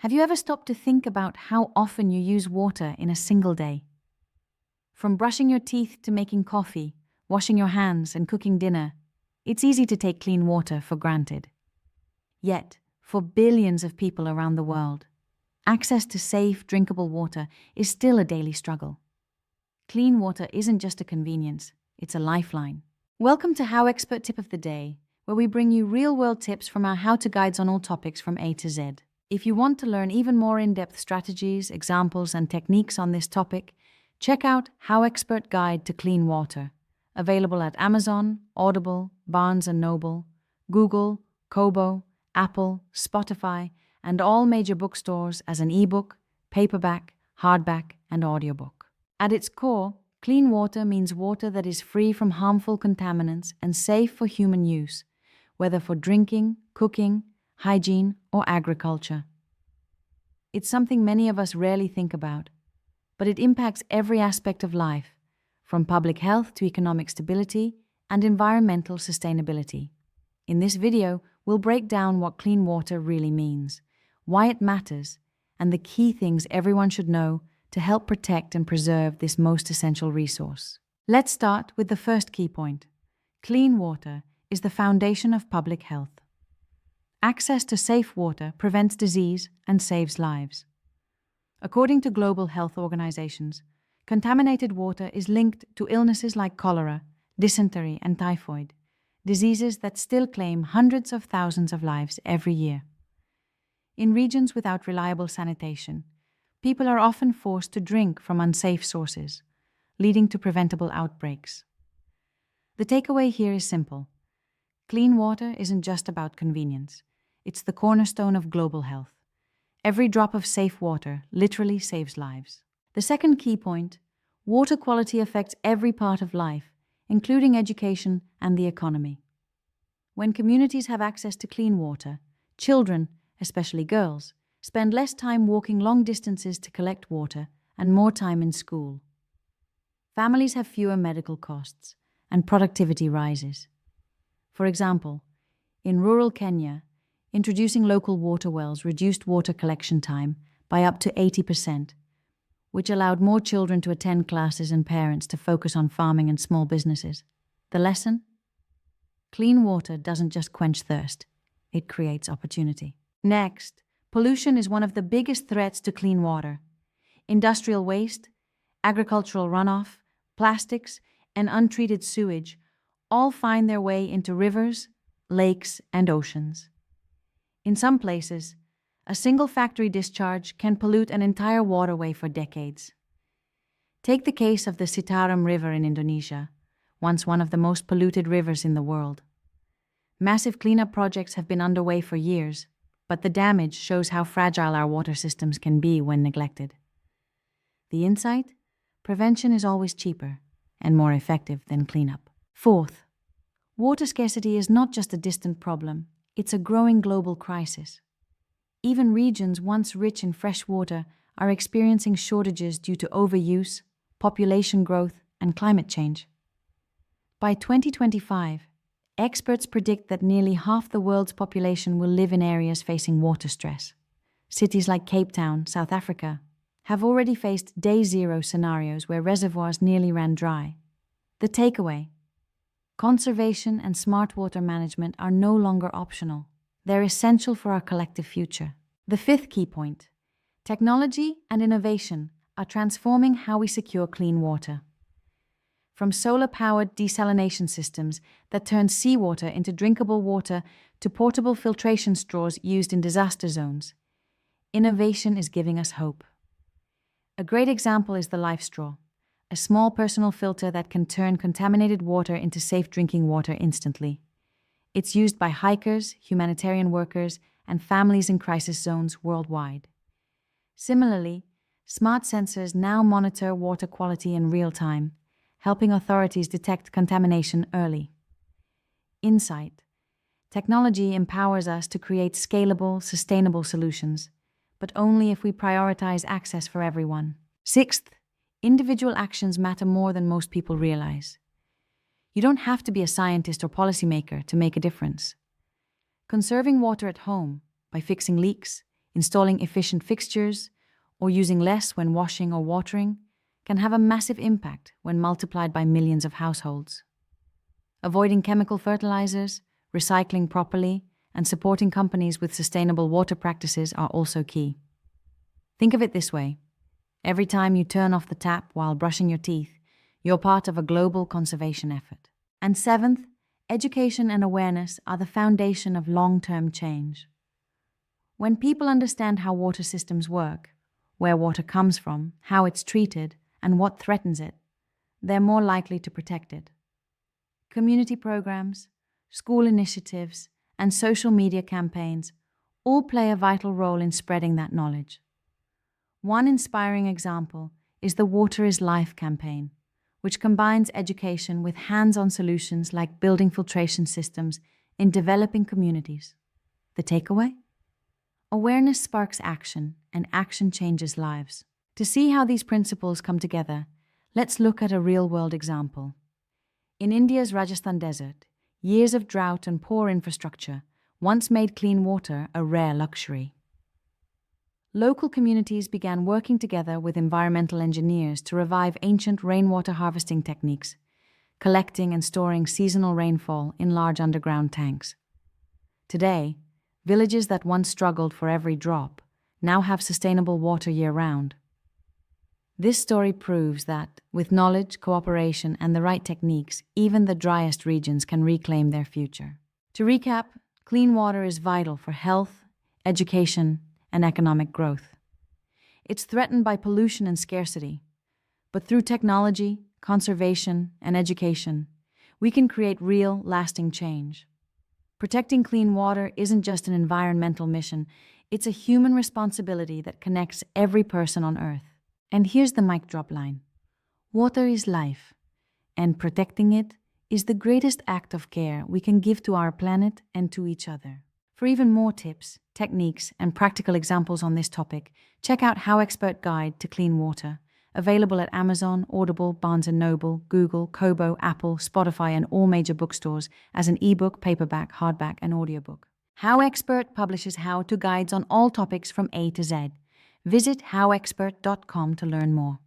Have you ever stopped to think about how often you use water in a single day? From brushing your teeth to making coffee, washing your hands, and cooking dinner, it's easy to take clean water for granted. Yet, for billions of people around the world, access to safe, drinkable water is still a daily struggle. Clean water isn't just a convenience, it's a lifeline. Welcome to HowExpert Tip of the Day, where we bring you real-world tips from our how-to guides on all topics from A to Z. If you want to learn even more in-depth strategies, examples, and techniques on this topic, check out HowExpert Guide to Clean Water, available at Amazon, Audible, Barnes & Noble, Google, Kobo, Apple, Spotify, and all major bookstores as an ebook, paperback, hardback, and audiobook. At its core, clean water means water that is free from harmful contaminants and safe for human use, whether for drinking, cooking, hygiene, or agriculture. It's something many of us rarely think about, but it impacts every aspect of life, from public health to economic stability and environmental sustainability. In this video, we'll break down what clean water really means, why it matters, and the key things everyone should know to help protect and preserve this most essential resource. Let's start with the first key point. Clean water is the foundation of public health. Access to safe water prevents disease and saves lives. According to global health organizations, contaminated water is linked to illnesses like cholera, dysentery, and typhoid, diseases that still claim hundreds of thousands of lives every year. In regions without reliable sanitation, people are often forced to drink from unsafe sources, leading to preventable outbreaks. The takeaway here is simple. Clean water isn't just about convenience. It's the cornerstone of global health. Every drop of safe water literally saves lives. The second key point, water quality affects every part of life, including education and the economy. When communities have access to clean water, children, especially girls, spend less time walking long distances to collect water and more time in school. Families have fewer medical costs, and productivity rises. For example, in rural Kenya, introducing local water wells reduced water collection time by up to 80%, which allowed more children to attend classes and parents to focus on farming and small businesses. The lesson? Clean water doesn't just quench thirst, it creates opportunity. Next, pollution is one of the biggest threats to clean water. Industrial waste, agricultural runoff, plastics, and untreated sewage all find their way into rivers, lakes, and oceans. In some places, a single factory discharge can pollute an entire waterway for decades. Take the case of the Citarum River in Indonesia, once one of the most polluted rivers in the world. Massive cleanup projects have been underway for years, but the damage shows how fragile our water systems can be when neglected. The insight? Prevention is always cheaper and more effective than cleanup. Fourth, water scarcity is not just a distant problem, it's a growing global crisis. Even regions once rich in fresh water are experiencing shortages due to overuse, population growth, and climate change. By 2025, experts predict that nearly half the world's population will live in areas facing water stress. Cities like Cape Town, South Africa, have already faced day zero scenarios where reservoirs nearly ran dry. The takeaway: conservation and smart water management are no longer optional. They're essential for our collective future. The fifth key point: technology and innovation are transforming how we secure clean water. From solar-powered desalination systems that turn seawater into drinkable water to portable filtration straws used in disaster zones, innovation is giving us hope. A great example is the Life Straw, a small personal filter that can turn contaminated water into safe drinking water instantly. It's used by hikers, humanitarian workers, and families in crisis zones worldwide. Similarly, smart sensors now monitor water quality in real time, helping authorities detect contamination early. Insight: technology empowers us to create scalable, sustainable solutions, but only if we prioritize access for everyone. Sixth, individual actions matter more than most people realize. You don't have to be a scientist or policymaker to make a difference. Conserving water at home by fixing leaks, installing efficient fixtures, or using less when washing or watering can have a massive impact when multiplied by millions of households. Avoiding chemical fertilizers, recycling properly, and supporting companies with sustainable water practices are also key. Think of it this way. Every time you turn off the tap while brushing your teeth, you're part of a global conservation effort. And seventh, education and awareness are the foundation of long-term change. When people understand how water systems work, where water comes from, how it's treated, and what threatens it, they're more likely to protect it. Community programs, school initiatives, and social media campaigns all play a vital role in spreading that knowledge. One inspiring example is the Water is Life campaign, which combines education with hands-on solutions like building filtration systems in developing communities. The takeaway? Awareness sparks action, and action changes lives. To see how these principles come together, let's look at a real-world example. In India's Rajasthan desert, years of drought and poor infrastructure once made clean water a rare luxury. Local communities began working together with environmental engineers to revive ancient rainwater harvesting techniques, collecting and storing seasonal rainfall in large underground tanks. Today, villages that once struggled for every drop now have sustainable water year-round. This story proves that, with knowledge, cooperation, and the right techniques, even the driest regions can reclaim their future. To recap, clean water is vital for health, education, and economic growth. It's threatened by pollution and scarcity, but through technology, conservation, and education, we can create real, lasting change. Protecting clean water isn't just an environmental mission, it's a human responsibility that connects every person on Earth. And here's the mic drop line. Water is life, and protecting it is the greatest act of care we can give to our planet and to each other. For even more tips, techniques, and practical examples on this topic, check out HowExpert Guide to Clean Water, available at Amazon, Audible, Barnes & Noble, Google, Kobo, Apple, Spotify, and all major bookstores as an ebook, paperback, hardback, and audiobook. HowExpert publishes how-to guides on all topics from A to Z. Visit howexpert.com to learn more.